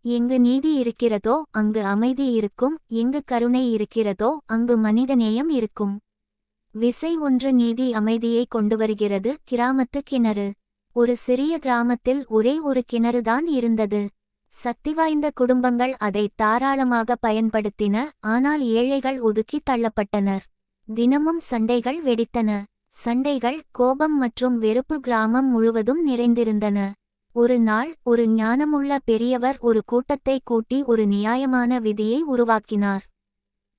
எங்கு நீதி இருக்கிறதோ அங்கு அமைதி இருக்கும், எங்கு கருணை இருக்கிறதோ அங்கு மனிதநேயம் இருக்கும். விசை ஒன்று நீதி அமைதியை கொண்டுவருகிறது. கிராமத்து கிணறு. ஒரு சிறிய கிராமத்தில் ஒரே ஒரு கிணறுதான் இருந்தது. சக்திவாய்ந்த குடும்பங்கள் அதை தாராளமாக பயன்படுத்தின. ஆனால் ஏழைகள் ஒதுக்கி தள்ளப்பட்டனர். தினமும் சண்டைகள் வெடித்தன. சண்டைகள், கோபம் மற்றும் வெறுப்பு கிராமம் முழுவதும் நிறைந்திருந்தன. ஒரு நாள் ஒரு ஞானமுள்ள பெரியவர் ஒரு கூட்டத்தை கூட்டி ஒரு நியாயமான விதியை உருவாக்கினார்.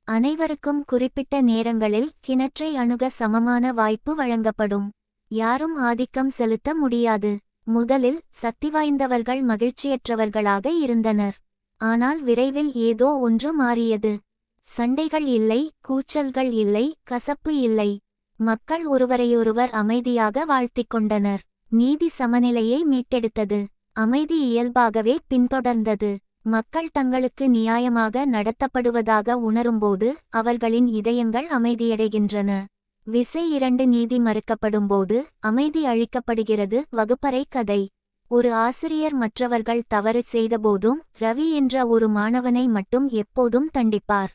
அனைவருக்கும் குறிப்பிட்ட நேரங்களில் கிணற்றை அணுக சமமான வாய்ப்பு வழங்கப்படும். யாரும் ஆதிக்கம் செலுத்த முடியாது. முதலில் சக்திவாய்ந்தவர்கள் மகிழ்ச்சியற்றவர்களாக இருந்தனர். ஆனால் விரைவில் ஏதோ ஒன்று மாறியது. சண்டைகள் இல்லை, கூச்சல்கள் இல்லை, கசப்பு இல்லை. மக்கள் ஒருவரையொருவர் அமைதியாக வாழ்த்திக் கொண்டனர். நீதி சமநிலையை மீட்டெடுத்தது. அமைதி இயல்பாகவே பின்தொடர்ந்தது. மக்கள் தங்களுக்கு நியாயமாக நடத்தப்படுவதாக உணரும்போது அவர்களின் இதயங்கள் அமைதியடைகின்றன. விசை 2 நீதி மறுக்கப்படும்போது அமைதி அழிக்கப்படுகிறது. வகுப்பறை கதை. ஒரு ஆசிரியர் மற்றவர்கள் தவறு செய்தபோதும் ரவி என்ற ஒரு மாணவனை மட்டும் எப்போதும் தண்டிப்பார்.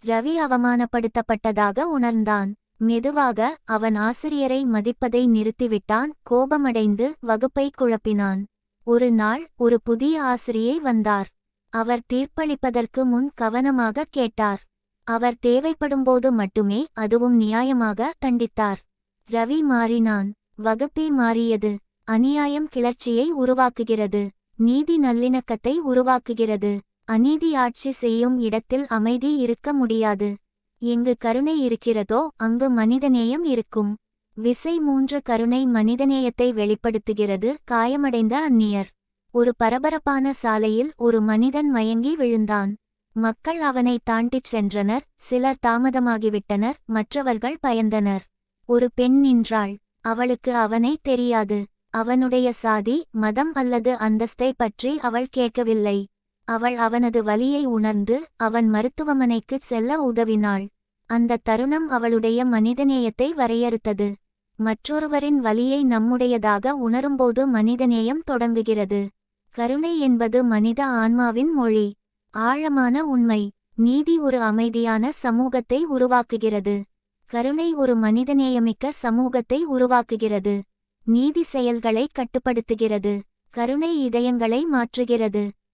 ரவி அவமானப்படுத்தப்பட்டதாக உணர்ந்தான். மெதுவாக அவன் ஆசிரியரை மதிப்பதை நிறுத்திவிட்டான். கோபமடைந்து வகுப்பை குழப்பினான். ஒரு நாள் ஒரு புதிய ஆசிரியை வந்தார். அவர் தீர்ப்பளிப்பதற்கு முன் கவனமாக கேட்டார். அவர் தேவைப்படும்போது மட்டுமே, அதுவும் நியாயமாக, தண்டித்தார். ரவி மாறினான். வகுப்பே மாறியது. அநியாயம் கிளர்ச்சியை உருவாக்குகிறது. நீதி நல்லிணக்கத்தை உருவாக்குகிறது. அநீதி ஆட்சி செய்யும் இடத்தில் அமைதி இருக்க முடியாது. எங்கு கருணை இருக்கிறதோ அங்கு மனிதநேயம் இருக்கும். விசை 3 கருணை மனிதநேயத்தை வெளிப்படுத்துகிறது. காயமடைந்த அந்நியர். ஒரு பரபரப்பான சாலையில் ஒரு மனிதன் மயங்கி விழுந்தான். மக்கள் அவனை தாண்டிச் சென்றனர். சிலர் தாமதமாகிவிட்டனர், மற்றவர்கள் பயந்தனர். ஒரு பெண் நின்றாள். அவளுக்கு அவனை தெரியாது. அவனுடைய சாதி, மதம் அல்லது அந்தஸ்தை பற்றி அவள் கேட்கவில்லை. அவள் அவனது வலியை உணர்ந்து அவன் மருத்துவமனைக்குச் செல்ல உதவினாள். அந்த தருணம் அவளுடைய மனிதநேயத்தை வரையறுத்தது. மற்றொருவரின் வலியை நம்முடையதாக உணரும்போது மனிதநேயம் தொடங்குகிறது. கருணை என்பது மனித ஆன்மாவின் மொழி. ஆழமான உண்மை. நீதி ஒரு அமைதியான சமூகத்தை உருவாக்குகிறது. கருணை ஒரு மனிதநேயமிக்க சமூகத்தை உருவாக்குகிறது. நீதி செயல்களை கட்டுப்படுத்துகிறது. கருணை இதயங்களை மாற்றுகிறது.